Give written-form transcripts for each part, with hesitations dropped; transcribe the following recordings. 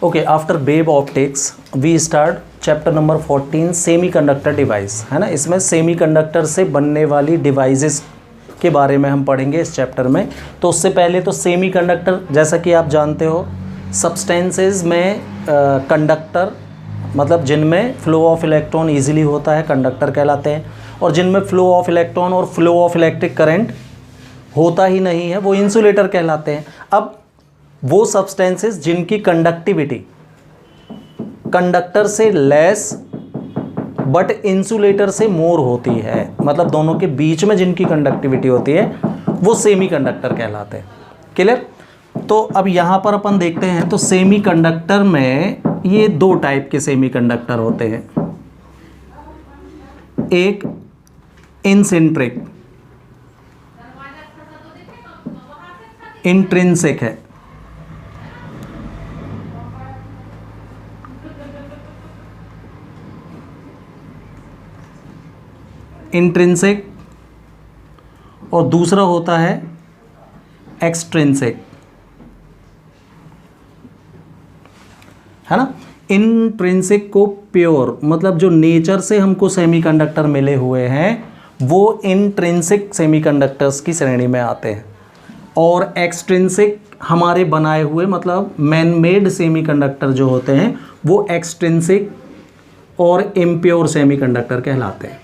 Okay, after wave optics we start chapter number 14 semiconductor device, है ना। इसमें semiconductor से बनने वाली डिवाइसेस के बारे में हम पढ़ेंगे इस चैप्टर में। तो उससे पहले तो सेमीकंडक्टर, जैसा कि आप जानते हो, सब्सटेंसेस में कंडक्टर मतलब जिनमें फ्लो ऑफ इलेक्ट्रॉन ईजिली होता है कंडक्टर कहलाते हैं, और जिनमें फ्लो ऑफ इलेक्ट्रॉन और फ्लो ऑफ इलेक्ट्रिक करंट होता ही नहीं है वो इंसुलेटर कहलाते हैं। अब वो सब्सटेंसेस जिनकी कंडक्टिविटी कंडक्टर से लेस बट इंसुलेटर से मोर होती है, मतलब दोनों के बीच में जिनकी कंडक्टिविटी होती है वो सेमीकंडक्टर कहलाते हैं। क्लियर? तो अब यहाँ पर अपन देखते हैं तो सेमीकंडक्टर में ये दो टाइप के सेमीकंडक्टर होते हैं। एक इंट्रिंसिक इंट्रिंसिक है, इंट्रिंसिक, और दूसरा होता है एक्सट्रिंसिक, है ना। इंट्रिंसिक को प्योर मतलब जो नेचर से हमको सेमीकंडक्टर मिले हुए हैं वो इंट्रिंसिक सेमीकंडक्टर्स की श्रेणी में आते हैं, और एक्सट्रिंसिक हमारे बनाए हुए मतलब मैन मेड सेमीकंडक्टर जो होते हैं वो एक्सट्रिंसिक और इम्प्योर सेमीकंडक्टर कहलाते हैं,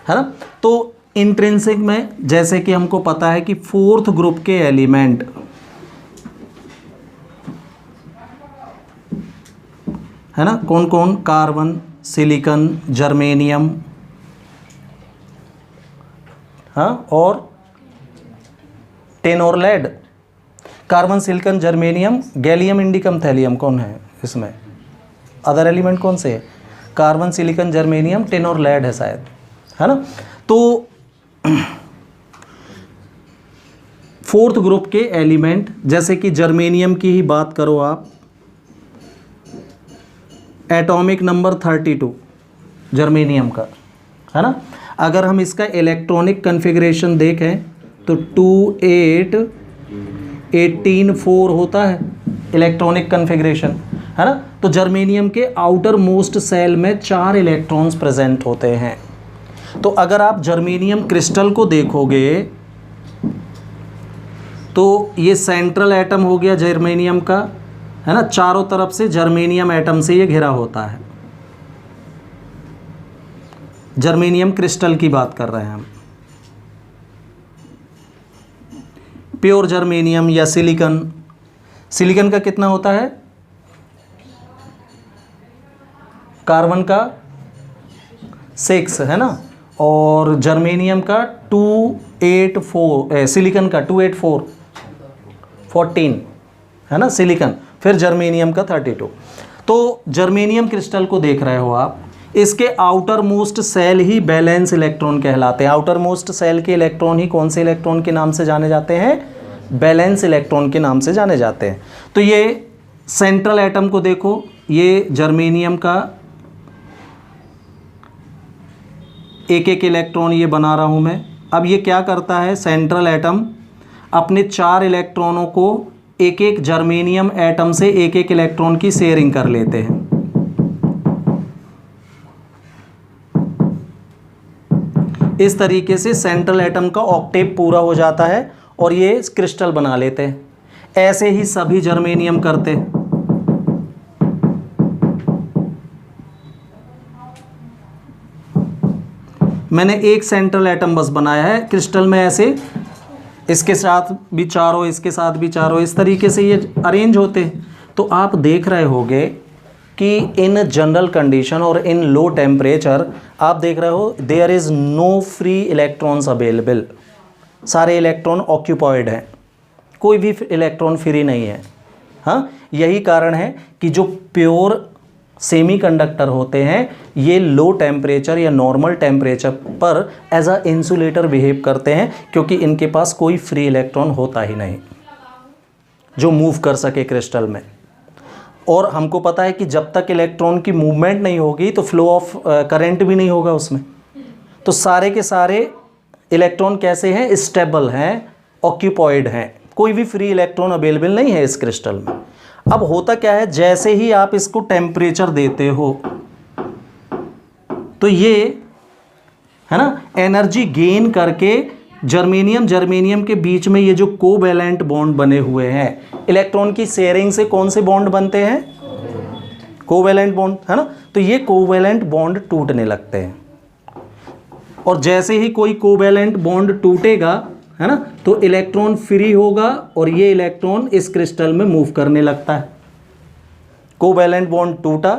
है ना। तो इंट्रिंसिक में जैसे कि हमको पता है कि फोर्थ ग्रुप के एलिमेंट, है ना, कौन कौन, कार्बन, सिलिकॉन, जर्मेनियम, हाँ, और टिन और lead. Carbon, silicon, germanium, gallium, indium, thallium कौन है इसमें? अदर एलिमेंट कौन से है? कार्बन, सिलिकॉन, जर्मेनियम, टिन और लेड है शायद, है ना। तो फोर्थ ग्रुप के एलिमेंट जैसे कि जर्मेनियम की ही बात करो आप, एटॉमिक नंबर 32 जर्मेनियम का, है ना। अगर हम इसका इलेक्ट्रॉनिक कन्फिग्रेशन देखें तो 2 8 18 4 होता है इलेक्ट्रॉनिक कन्फिग्रेशन, है ना। तो जर्मेनियम के आउटर मोस्ट सेल में 4 इलेक्ट्रॉन्स प्रेजेंट होते हैं। तो अगर आप जर्मेनियम क्रिस्टल को देखोगे तो ये सेंट्रल एटम हो गया जर्मेनियम का, है ना, चारों तरफ से जर्मेनियम एटम से ये घिरा होता है। जर्मेनियम क्रिस्टल की बात कर रहे हैं हम। प्योर जर्मेनियम या सिलिकॉन, सिलिकॉन का कितना होता है? कार्बन का 6, है ना, और जर्मेनियम का 284, सिलिकॉन का 284 14, है ना, सिलिकॉन, फिर जर्मेनियम का 32। तो जर्मेनियम क्रिस्टल को देख रहे हो आप, इसके आउटर मोस्ट सेल ही बैलेंस इलेक्ट्रॉन कहलाते हैं। आउटर मोस्ट सेल के इलेक्ट्रॉन ही कौन से इलेक्ट्रॉन के नाम से जाने जाते हैं? बैलेंस इलेक्ट्रॉन के नाम से जाने जाते हैं। तो ये सेंट्रल एटम को देखो, ये जर्मेनियम का एक एक इलेक्ट्रॉन ये बना रहा हूँ मैं। अब ये क्या करता है, सेंट्रल एटम अपने 4 इलेक्ट्रॉनों को एक एक जर्मेनियम एटम से एक एक इलेक्ट्रॉन की शेयरिंग कर लेते हैं। इस तरीके से सेंट्रल एटम का ऑक्टेव पूरा हो जाता है और ये क्रिस्टल बना लेते हैं। ऐसे ही सभी जर्मेनियम करते हैं। मैंने एक सेंट्रल एटम बस बनाया है क्रिस्टल में, ऐसे इसके साथ भी चारों, इसके साथ भी चारों, इस तरीके से ये अरेंज होते हैं। तो आप देख रहे होगे कि इन जनरल कंडीशन और इन लो टेम्परेचर आप देख रहे हो there is no free electrons available. सारे इलेक्ट्रॉन ऑक्यूपाइड हैं, कोई भी इलेक्ट्रॉन फ्री नहीं है। हाँ, यही कारण है कि जो प्योर सेमीकंडक्टर होते हैं ये लो टेम्परेचर या नॉर्मल टेम्परेचर पर एज अ इंसुलेटर बिहेव करते हैं, क्योंकि इनके पास कोई फ्री इलेक्ट्रॉन होता ही नहीं जो मूव कर सके क्रिस्टल में। और हमको पता है कि जब तक इलेक्ट्रॉन की मूवमेंट नहीं होगी तो फ्लो ऑफ करंट भी नहीं होगा उसमें। तो सारे के सारे इलेक्ट्रॉन कैसे हैं? स्टेबल हैं, ऑक्यूपाइड हैं, कोई भी फ्री इलेक्ट्रॉन अवेलेबल नहीं है इस क्रिस्टल में। अब होता क्या है, जैसे ही आप इसको टेम्परेचर देते हो तो ये है ना एनर्जी गेन करके जर्मेनियम के बीच में ये जो कोवैलेंट बॉन्ड बने हुए हैं, इलेक्ट्रॉन की शेयरिंग से कौन से बॉन्ड बनते हैं, कोवैलेंट बॉन्ड, है ना। तो ये कोवैलेंट बॉन्ड टूटने लगते हैं, और जैसे ही कोई कोवैलेंट बॉन्ड टूटेगा, है ना, तो इलेक्ट्रॉन फ्री होगा और ये इलेक्ट्रॉन इस क्रिस्टल में मूव करने लगता है। कोवैलेंट बॉन्ड टूटा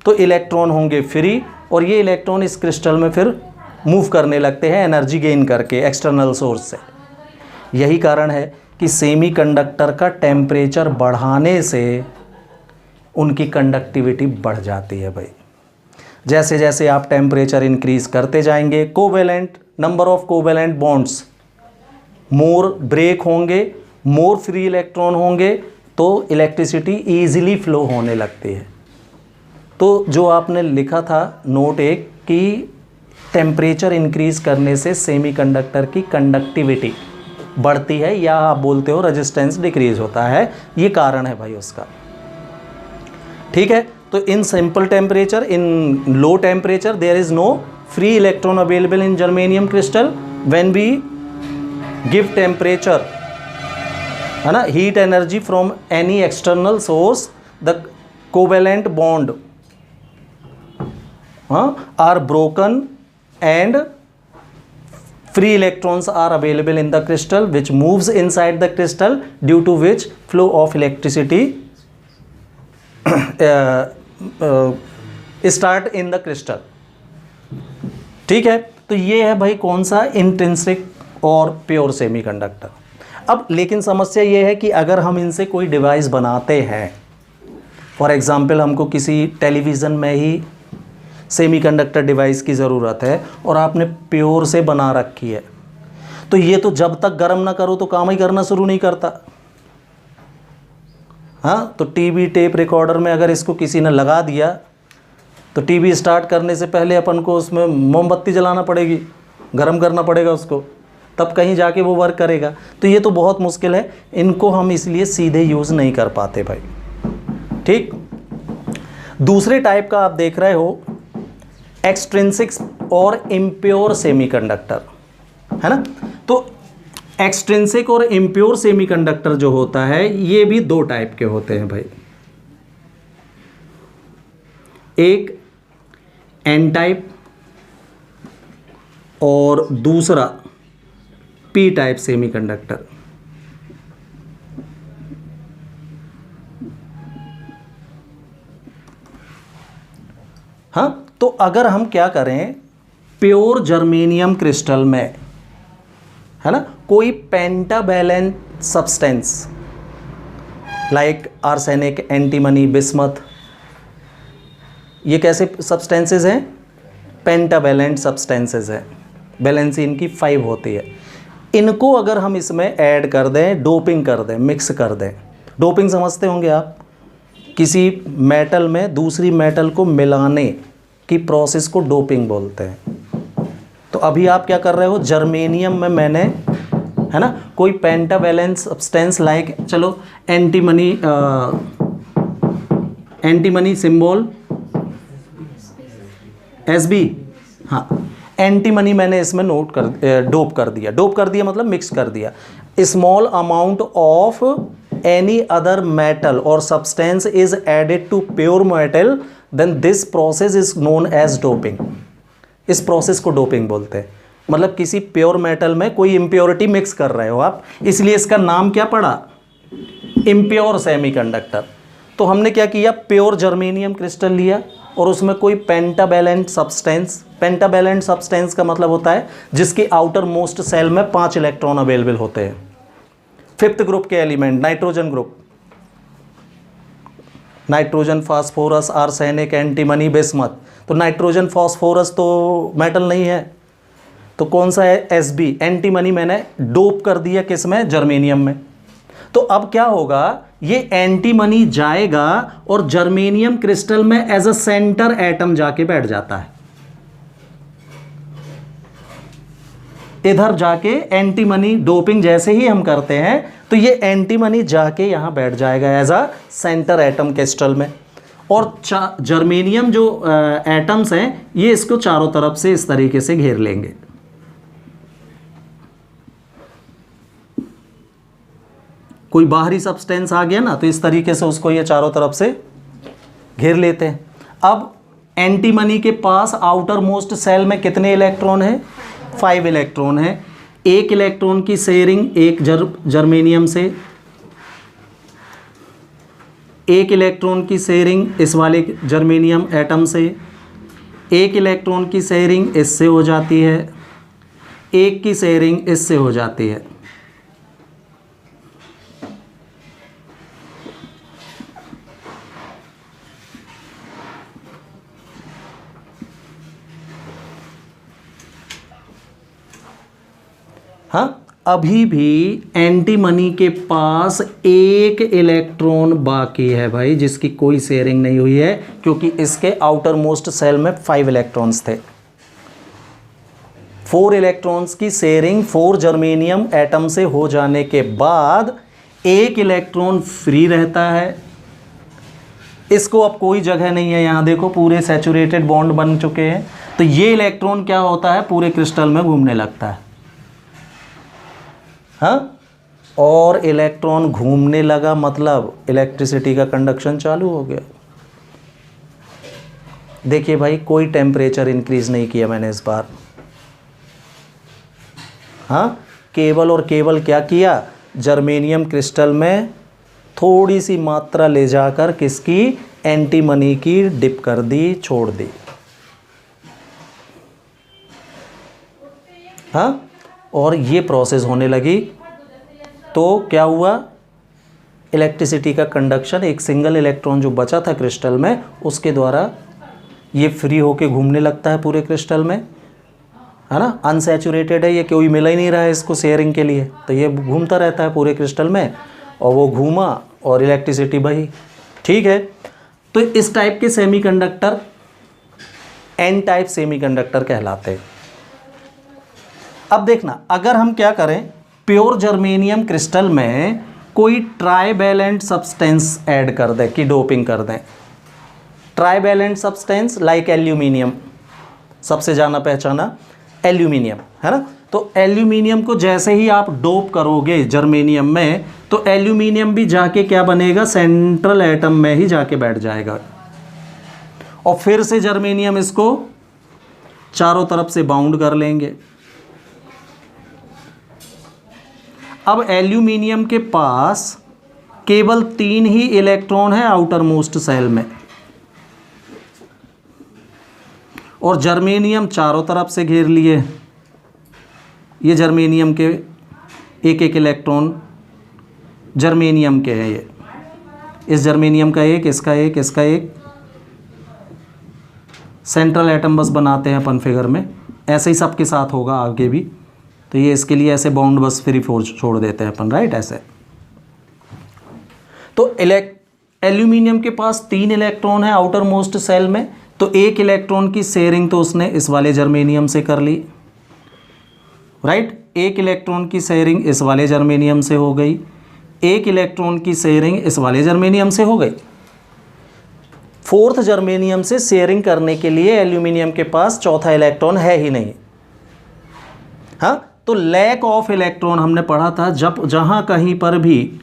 तो इलेक्ट्रॉन होंगे फ्री और ये इलेक्ट्रॉन इस क्रिस्टल में फिर मूव करने लगते हैं एनर्जी गेन करके एक्सटर्नल सोर्स से। यही कारण है कि सेमीकंडक्टर का टेम्परेचर बढ़ाने से उनकी कंडक्टिविटी बढ़ जाती है भाई। जैसे जैसे आप टेम्परेचर इंक्रीज करते जाएंगे, covalent number of covalent bonds more break होंगे, मोर फ्री इलेक्ट्रॉन होंगे, तो इलेक्ट्रिसिटी ईजिली फ्लो होने लगती है। तो जो आपने लिखा था नोट एक कि टेम्परेचर इंक्रीज करने से सेमीकंडक्टर की कंडक्टिविटी बढ़ती है, या आप बोलते हो रेजिस्टेंस डिक्रीज होता है, ये कारण है भाई उसका। ठीक है, तो in simple temperature, in low temperature there is no free electron available in germanium crystal. When we give temperature, है ना, heat energy from any external source, the covalent bond are broken and free electrons are available in the crystal, which moves inside the crystal, due to which flow of electricity start in the crystal। ठीक है, तो ये है भाई कौन सा, intrinsic और pure semiconductor. अब लेकिन समस्या ये है कि अगर हम इनसे कोई डिवाइस बनाते हैं, फॉर एग्जांपल हमको किसी टेलीविज़न में ही सेमीकंडक्टर डिवाइस की ज़रूरत है और आपने प्योर से बना रखी है, तो ये तो जब तक गर्म ना करो तो काम ही करना शुरू नहीं करता। हाँ, तो टीवी टेप रिकॉर्डर में अगर इसको किसी ने लगा दिया तो टीवी स्टार्ट करने से पहले अपन को उसमें मोमबत्ती जलाना पड़ेगी, गर्म करना पड़ेगा उसको, तब कहीं जाके वो वर्क करेगा। तो ये तो बहुत मुश्किल है, इनको हम इसलिए सीधे यूज़ नहीं कर पाते भाई। ठीक, दूसरे टाइप का आप देख रहे हो एक्सट्रिंसिक्स और इम्प्योर सेमीकंडक्टर, है ना। तो एक्सट्रिंसिक और इम्प्योर सेमीकंडक्टर जो होता है ये भी दो टाइप के होते हैं भाई। एक एन टाइप और दूसरा पी टाइप सेमीकंडक्टर। हाँ, तो अगर हम क्या करें, प्योर जर्मेनियम क्रिस्टल में, है ना, कोई pentavalent substance like arsenic, antimony, bismuth, ये कैसे सब्सटेंसेस हैं, पेंटावैलेंट सब्सटेंसेस हैं, वैलेंसी इनकी 5 होती है। इनको अगर हम इसमें ऐड कर दें, डोपिंग कर दें, मिक्स कर दें, डोपिंग समझते होंगे आप, किसी मेटल में दूसरी मेटल को मिलाने की प्रोसेस को डोपिंग बोलते हैं। तो अभी आप क्या कर रहे हो, जर्मेनियम में मैंने, है ना, कोई पेंटावैलेंट सब्सटेंस लाइक, चलो एंटीमनी सिंबल SB, हाँ, एंटीमनी मैंने इसमें डोप कर दिया मतलब मिक्स कर दिया। Small amount of any other metal or substance is added to pure metal, then this process is known as doping। इस प्रोसेस को डोपिंग बोलते हैं। मतलब किसी प्योर मेटल में कोई इम्प्योरिटी मिक्स कर रहे हो आप, इसलिए इसका नाम क्या पड़ा, इम्प्योर सेमीकंडक्टर। तो हमने क्या किया, प्योर जर्मेनियम क्रिस्टल लिया और उसमें कोई पेंटावैलेंट सब्सटेंस का मतलब होता है जिसकी आउटर मोस्ट सेल में 5 इलेक्ट्रॉन अवेलेबल होते हैं। 5th ग्रुप के element, nitrogen group, nitrogen, phosphorus, arsenic, antimony, bismuth. तो नाइट्रोजन फास्फोरस तो मेटल नहीं है, तो कौन सा है, SB, एंटीमनी मैंने डोप कर दिया किसमें, जर्मेनियम में। तो अब क्या होगा, ये एंटीमनी जाएगा और जर्मेनियम क्रिस्टल में एज अ सेंटर एटम जाके बैठ जाता है। इधर जाके एंटीमनी डोपिंग जैसे ही हम करते हैं तो ये एंटीमनी जाके यहाँ बैठ जाएगा as a centre atom crystal में, और जर्मेनियम जो एटम्स हैं ये इसको चारों तरफ से इस तरीके से घेर लेंगे। कोई बाहरी सब्सटेंस आ गया ना तो इस तरीके से उसको ये चारों तरफ से घेर लेते हैं। अब एंटीमनी के पास आउटर मोस्ट सेल में कितने इलेक्ट्रॉन हैं? 5 इलेक्ट्रॉन है। एक इलेक्ट्रॉन की शेयरिंग एक जर्मेनियम से, एक इलेक्ट्रॉन की शेयरिंग इस वाले जर्मेनियम एटम से, एक इलेक्ट्रॉन की शेयरिंग इससे हो जाती है, एक की शेयरिंग इससे हो जाती है। हाँ, अभी भी एंटीमनी के पास एक इलेक्ट्रॉन बाकी है भाई, जिसकी कोई शेयरिंग नहीं हुई है, क्योंकि इसके आउटर मोस्ट सेल में 5 इलेक्ट्रॉन्स थे। 4 इलेक्ट्रॉन्स की शेयरिंग 4 जर्मेनियम एटम से हो जाने के बाद एक इलेक्ट्रॉन फ्री रहता है। इसको अब कोई जगह नहीं है, यहाँ देखो पूरे सैचुरेटेड बॉन्ड बन चुके हैं, तो ये इलेक्ट्रॉन क्या होता है, पूरे क्रिस्टल में घूमने लगता है। हाँ, और इलेक्ट्रॉन घूमने लगा मतलब इलेक्ट्रिसिटी का कंडक्शन चालू हो गया। देखिए भाई, कोई टेम्परेचर इंक्रीज नहीं किया मैंने इस बार। हाँ, केवल और केवल क्या किया, जर्मेनियम क्रिस्टल में थोड़ी सी मात्रा ले जाकर किसकी, एंटीमनी की डिप कर दी, छोड़ दी। हाँ, और ये प्रोसेस होने लगी तो क्या हुआ, इलेक्ट्रिसिटी का कंडक्शन, एक सिंगल इलेक्ट्रॉन जो बचा था क्रिस्टल में उसके द्वारा ये फ्री होके घूमने लगता है पूरे क्रिस्टल में, है ना। अनसैचुरेटेड है ये, कोई मिला ही नहीं रहा है इसको शेयरिंग के लिए, तो ये घूमता रहता है पूरे क्रिस्टल में, और वो घूमा और इलेक्ट्रिसिटी बही। ठीक है, तो इस टाइप के सेमीकंडक्टर एन टाइप सेमीकंडक्टर कहलाते हैं। अब देखना, अगर हम क्या करें, प्योर जर्मेनियम क्रिस्टल में कोई ट्राइवैलेंट सब्सटेंस ऐड कर दें कि डोपिंग कर दें। ट्राइवैलेंट सब्सटेंस लाइक एल्यूमिनियम, सबसे जाना पहचाना एल्यूमिनियम, है ना। तो एल्यूमिनियम को जैसे ही आप डोप करोगे जर्मेनियम में, तो एल्यूमिनियम भी जाके क्या बनेगा, सेंट्रल एटम में ही जाके बैठ जाएगा, और फिर से जर्मेनियम इसको चारों तरफ से बाउंड कर लेंगे। अब एल्यूमिनियम के पास केवल 3 ही इलेक्ट्रॉन है आउटर मोस्ट सेल में, और जर्मेनियम चारों तरफ से घेर लिए। ये जर्मेनियम के एक एक इलेक्ट्रॉन जर्मेनियम के हैं, ये इस जर्मेनियम का एक, इसका एक, इसका एक, सेंट्रल एटम बस बनाते हैं अपन फिगर में। ऐसे ही सबके साथ होगा आगे भी, तो ये इसके लिए ऐसे बाउंड बस फ्री फोर्स छोड़ देते हैं अपन, राइट, ऐसे। तो एल्यूमिनियम के पास 3 इलेक्ट्रॉन है आउटर मोस्ट सेल में, तो एक इलेक्ट्रॉन की शेयरिंग तो उसने इस वाले जर्मेनियम से कर ली, राइट। एक इलेक्ट्रॉन की शेयरिंग इस वाले जर्मेनियम से हो गई, एक इलेक्ट्रॉन की शेयरिंग इस वाले जर्मेनियम से हो गई। 4th जर्मेनियम से शेयरिंग करने के लिए एल्यूमिनियम के पास चौथा इलेक्ट्रॉन है ही नहीं। हाँ, तो लैक ऑफ इलेक्ट्रॉन हमने पढ़ा था, जब जहां कहीं पर भी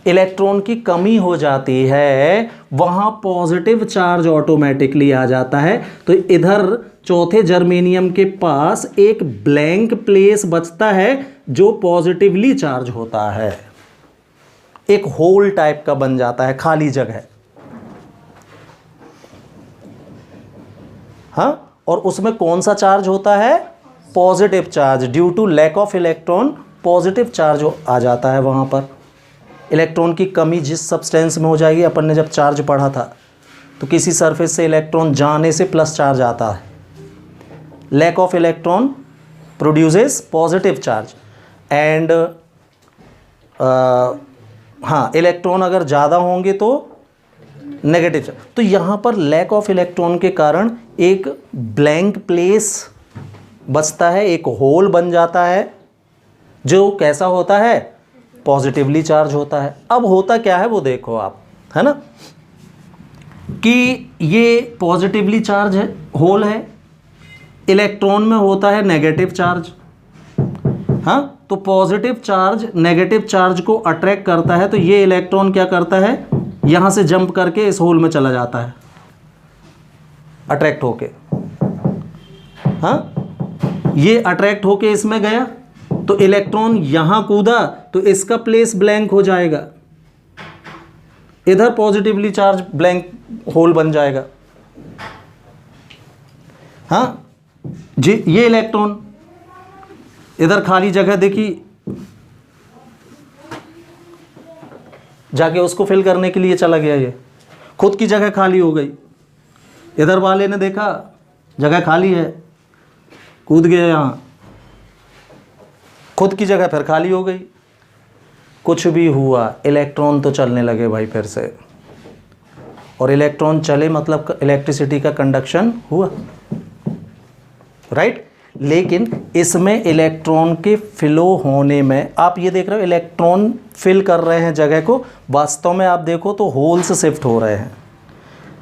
इलेक्ट्रॉन की कमी हो जाती है वहां पॉजिटिव चार्ज ऑटोमेटिकली आ जाता है। तो इधर चौथे जर्मेनियम के पास एक ब्लैंक प्लेस बचता है जो पॉजिटिवली चार्ज होता है, एक होल टाइप का बन जाता है, खाली जगह। हाँ, और उसमें कौन सा चार्ज होता है, positive charge. Due to lack of electron positive charge आ जाता है वहाँ पर। इलेक्ट्रॉन की कमी जिस सब्सटेंस में हो जाएगी, अपन ने जब चार्ज पढ़ा था तो किसी सरफेस से इलेक्ट्रॉन जाने से प्लस चार्ज आता है। Lack of electron produces positive charge and हाँ, इलेक्ट्रॉन अगर ज़्यादा होंगे तो नेगेटिव चार्ज। तो यहाँ पर लैक ऑफ इलेक्ट्रॉन के कारण एक ब्लैंक प्लेस बचता है, एक होल बन जाता है जो कैसा होता है, पॉजिटिवली चार्ज होता है। अब होता क्या है वो देखो आप, है ना, कि ये पॉजिटिवली चार्ज है, होल है, इलेक्ट्रॉन में होता है नेगेटिव चार्ज। हाँ, तो पॉजिटिव चार्ज नेगेटिव चार्ज को अट्रैक्ट करता है, तो ये इलेक्ट्रॉन क्या करता है, यहां से जंप करके इस होल में चला जाता है अट्रैक्ट होके। हाँ, ये अट्रैक्ट होके इसमें गया, तो इलेक्ट्रॉन यहां कूदा तो इसका प्लेस ब्लैंक हो जाएगा, इधर पॉजिटिवली चार्ज ब्लैंक होल बन जाएगा। हाँ जी, ये इलेक्ट्रॉन इधर खाली जगह देखी, जाके उसको फिल करने के लिए चला गया, ये खुद की जगह खाली हो गई। इधर वाले ने देखा जगह खाली है, कूद गया यहां, खुद की जगह फिर खाली हो गई। कुछ भी हुआ, इलेक्ट्रॉन तो चलने लगे भाई फिर से, और इलेक्ट्रॉन चले मतलब इलेक्ट्रिसिटी का कंडक्शन हुआ, राइट। लेकिन इसमें इलेक्ट्रॉन के फ्लो होने में, आप ये देख रहे हो इलेक्ट्रॉन फिल कर रहे हैं जगह को, वास्तव में आप देखो तो होल्स शिफ्ट हो रहे हैं।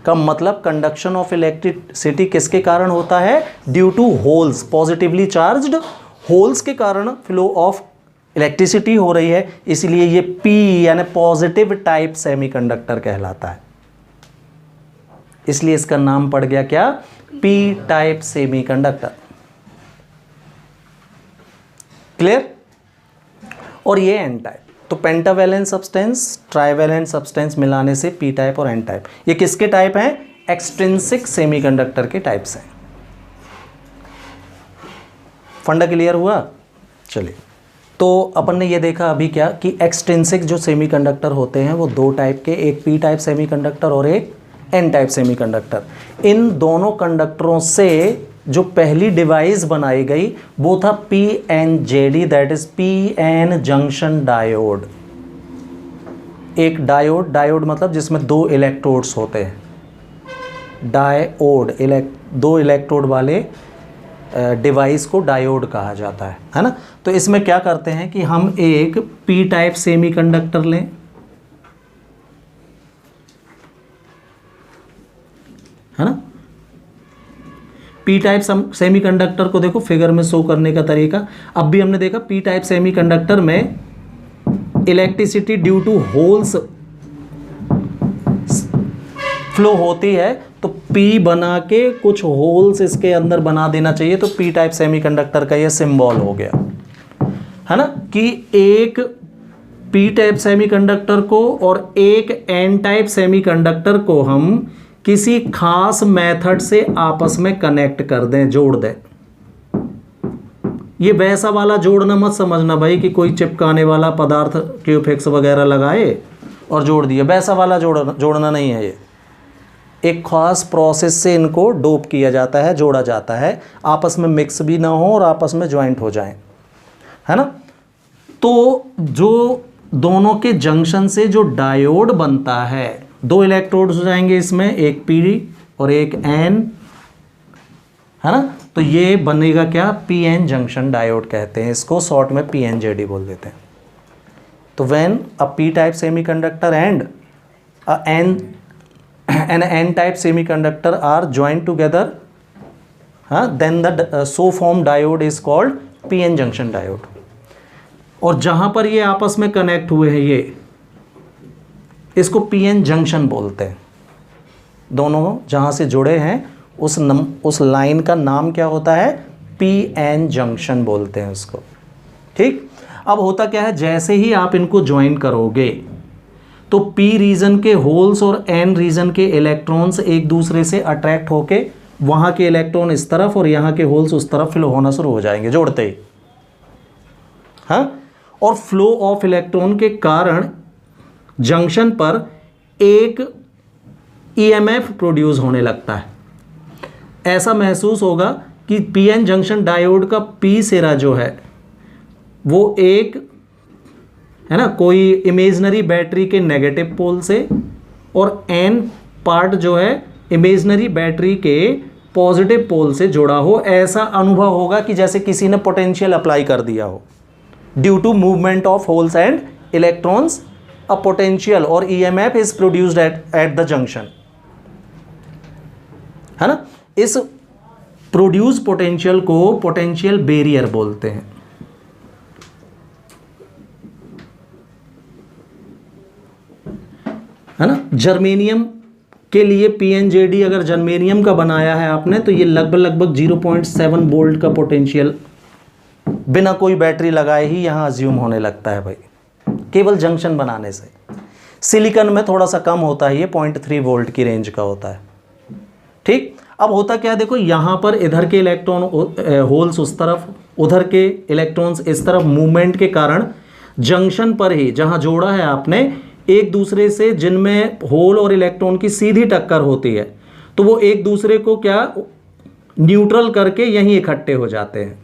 का मतलब कंडक्शन ऑफ इलेक्ट्रिसिटी किसके कारण होता है, due to holes, positively charged holes के कारण फ्लो ऑफ इलेक्ट्रिसिटी हो रही है। इसलिए ये पी यानी पॉजिटिव टाइप सेमीकंडक्टर कहलाता है। इसलिए इसका नाम पड़ गया क्या, पी टाइप सेमीकंडक्टर। क्लियर। और ये एन टाइप, तो पेंटावैलेंट सब्सटेंस ट्राइवैलेंट सब्सटेंस मिलाने से पी टाइप और एन टाइप, ये किसके टाइप हैं, एक्सट्रिंसिक सेमीकंडक्टर के टाइप्स हैं। फंडा क्लियर हुआ। चलिए, तो अपन ने ये देखा अभी क्या कि एक्सट्रिंसिक जो सेमीकंडक्टर होते हैं वो दो टाइप के, एक पी टाइप सेमीकंडक्टर और एक एन टाइप सेमीकंडक्टर। इन दोनों कंडक्टरों से जो पहली डिवाइस बनाई गई वो था PNJD, that is PN junction diode. एक डायोड मतलब जिसमें दो इलेक्ट्रोड्स होते हैं, डायोड, दो इलेक्ट्रोड वाले डिवाइस को डायोड कहा जाता है ना। तो इसमें क्या करते हैं कि हम एक पी टाइप सेमीकंडक्टर लें, है ना। पी टाइप सेमीकंडक्टर को देखो फिगर में शो करने का तरीका, अब भी हमने देखा पी टाइप सेमीकंडक्टर में electricity due to holes flow होती है, तो पी बना के कुछ होल्स इसके अंदर बना देना चाहिए, तो पी टाइप सेमीकंडक्टर का ये सिंबल हो गया, है ना। कि एक पी टाइप सेमीकंडक्टर को और एक एन टाइप सेमीकंडक्टर को हम किसी खास मेथड से आपस में कनेक्ट कर दें, जोड़ दें। ये वैसा वाला जोड़ना मत समझना भाई कि कोई चिपकाने वाला पदार्थ क्यूफिक्स वगैरह लगाए और जोड़ दिया, वैसा वाला जोड़ना नहीं है। ये एक खास प्रोसेस से इनको डोप किया जाता है, जोड़ा जाता है, आपस में मिक्स भी ना हो और आपस में ज्वाइंट हो जाएं, है ना। तो जो दोनों के जंक्शन से जो डायोड बनता है, दो इलेक्ट्रोड्स हो जाएंगे इसमें, एक पी और एक एन, है ना। तो ये बनेगा क्या, PN जंक्शन डायोड कहते हैं इसको, शॉर्ट में PNJD बोल देते हैं। तो when a P type semiconductor and an N type semiconductor are joined together, then the so formed diode is called PN junction diode। और जहां पर ये आपस में कनेक्ट हुए हैं, ये इसको PN जंक्शन बोलते हैं। दोनों जहां से जुड़े हैं उस लाइन का नाम क्या होता है, PN जंक्शन बोलते हैं उसको, ठीक। अब होता क्या है, जैसे ही आप इनको ज्वाइन करोगे तो P रीजन के होल्स और N रीजन के इलेक्ट्रॉन्स एक दूसरे से अट्रैक्ट होके वहां के इलेक्ट्रॉन इस तरफ और यहां के होल्स उस तरफ फ्लो होना शुरू हो जाएंगे जोड़ते ही, हाँ। और फ्लो ऑफ इलेक्ट्रॉन के कारण जंक्शन पर एक EMF प्रोड्यूस होने लगता है। ऐसा महसूस होगा कि PN जंक्शन डायोड का P सिरा जो है वो एक, है ना, कोई इमेजनरी बैटरी के नेगेटिव पोल से, और N पार्ट जो है इमेजनरी बैटरी के पॉजिटिव पोल से जुड़ा हो, ऐसा अनुभव होगा कि जैसे किसी ने पोटेंशियल अप्लाई कर दिया हो। Due to movement of holes and electrons a potential और EMF is produced at the junction, है ना। इस प्रोड्यूस पोटेंशियल को पोटेंशियल बैरियर बोलते हैं, है ना। जर्मेनियम के लिए पीएनजेडी अगर जर्मेनियम का बनाया है आपने तो ये लगभग 0.7 वोल्ट का पोटेंशियल बिना कोई बैटरी लगाए ही यहाँ अज्यूम होने लगता है भाई, केवल जंक्शन बनाने से। सिलिकॉन में थोड़ा सा कम होता है, ये 0.3 वोल्ट की रेंज का होता है। ठीक, अब होता क्या है, देखो यहाँ पर इधर के इलेक्ट्रॉन होल्स उस तरफ, उधर के इलेक्ट्रॉन्स इस तरफ, मूवमेंट के कारण जंक्शन पर ही जहाँ जोड़ा है आपने एक दूसरे से, जिनमें होल और इलेक्ट्रॉन की सीधी टक्कर होती है, तो वो एक दूसरे को क्या न्यूट्रल करके यहीं इकट्ठे हो जाते हैं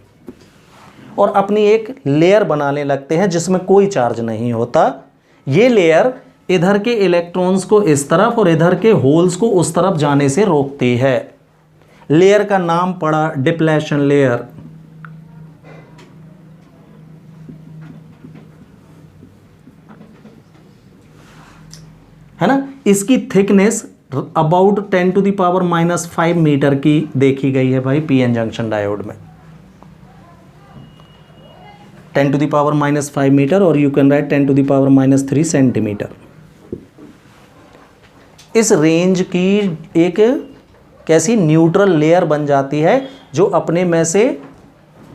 और अपनी एक लेयर बनाने लगते हैं जिसमें कोई चार्ज नहीं होता। ये लेयर इधर के इलेक्ट्रॉन्स को इस तरफ और इधर के होल्स को उस तरफ जाने से रोकती है। लेयर का नाम पड़ा डिप्लेशन लेयर, है ना। इसकी थिकनेस अबाउट 10⁻⁻5 मीटर की देखी गई है भाई पीएन जंक्शन डायोड में, 10⁻⁻5 मीटर, और यू कैन राइट 10⁻³ सेंटीमीटर। इस रेंज की एक कैसी न्यूट्रल लेयर बन जाती है जो अपने में से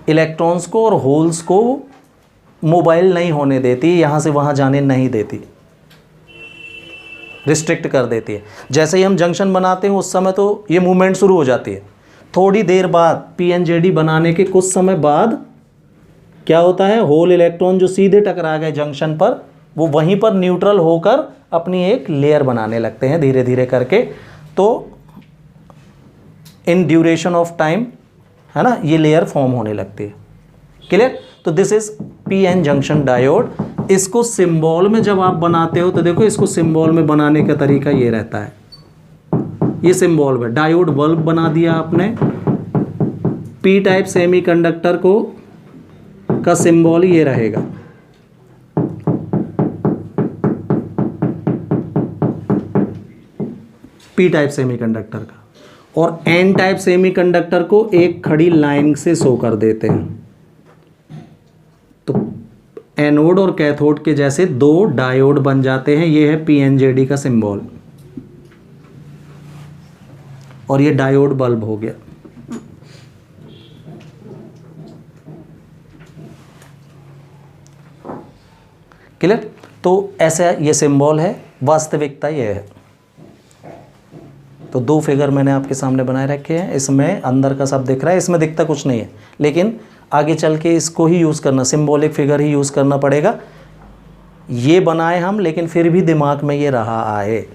इलेक्ट्रॉन्स को और होल्स को मोबाइल नहीं होने देती, यहाँ से वहाँ जाने नहीं देती, रिस्ट्रिक्ट कर देती है। जैसे ही हम जंक्शन बनाते हैं उस समय तो ये मूवमेंट शुरू हो जाती है, थोड़ी देर बाद पीएनजेडी बनाने के कुछ समय बाद क्या होता है, होल इलेक्ट्रॉन जो सीधे टकरा गए जंक्शन पर, वो वहीं पर न्यूट्रल होकर अपनी एक लेयर बनाने लगते हैं धीरे धीरे करके। तो इन ड्यूरेशन ऑफ टाइम, है ना, ये लेयर फॉर्म होने लगती है। क्लियर। तो this is PN junction diode. इसको सिंबल में जब आप बनाते हो तो देखो, इसको सिंबल में बनाने का तरीका ये रहता है, ये सिंबल में डायोड बल्ब बना दिया आपने, पी टाइप सेमीकंडक्टर को का सिंबल ये रहेगा, पी टाइप सेमीकंडक्टर का, और एन टाइप सेमीकंडक्टर को एक खड़ी लाइन से शो कर देते हैं। तो एनोड और कैथोड के जैसे दो डायोड बन जाते हैं। ये है पीएनजेडी का सिंबल और ये डायोड बल्ब हो गया। क्लियर। तो ऐसा ये सिंबल है, वास्तविकता ये है। तो दो फिगर मैंने आपके सामने बनाए रखे हैं, इसमें अंदर का सब दिख रहा है, इसमें दिखता कुछ नहीं है, लेकिन आगे चल के इसको ही यूज़ करना, सिंबॉलिक फिगर ही यूज़ करना पड़ेगा। ये बनाए हम, लेकिन फिर भी दिमाग में ये रहा आए,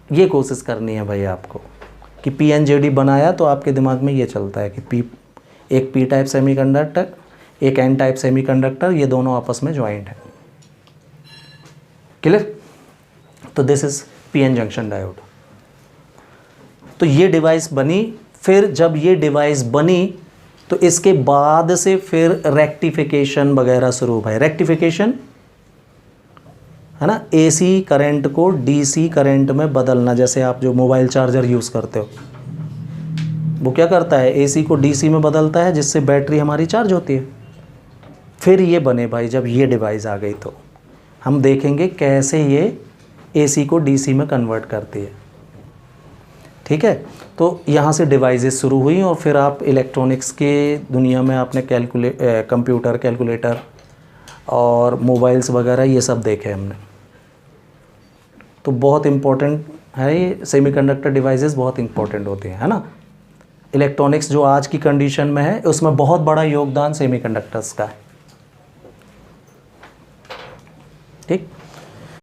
ये कोशिश करनी है भाई आपको कि पीएनजेडी बनाया तो आपके दिमाग में ये चलता है कि एक पी टाइप सेमीकंडक्टर, एक एन टाइप सेमीकंडक्टर, ये दोनों आपस में ज्वाइंट है। क्लियर। तो this is PN junction diode. तो ये डिवाइस बनी। फिर जब ये डिवाइस बनी तो इसके बाद से फिर रेक्टिफिकेशन वगैरह शुरू भाई। रेक्टिफिकेशन है ना, एसी करंट को डीसी करंट में बदलना। जैसे आप जो मोबाइल चार्जर यूज़ करते हो, वो क्या करता है, एसी को डीसी में बदलता है, जिससे बैटरी हमारी चार्ज होती है। फिर ये बने भाई, जब ये डिवाइस आ गई तो हम देखेंगे कैसे ये एसी को डीसी में कन्वर्ट करती है। ठीक है। तो यहाँ से डिवाइसेस शुरू हुई और फिर आप इलेक्ट्रॉनिक्स के दुनिया में आपने कंप्यूटर, कैलकुलेटर और मोबाइल्स वगैरह ये सब देखे हमने। तो बहुत इम्पोर्टेंट है ये सेमीकंडक्टर डिवाइसेस, बहुत इम्पोर्टेंट होते हैं, है ना। इलेक्ट्रॉनिक्स जो आज की कंडीशन में है उसमें बहुत बड़ा योगदान सेमीकंडक्टर्स का है। ठीक।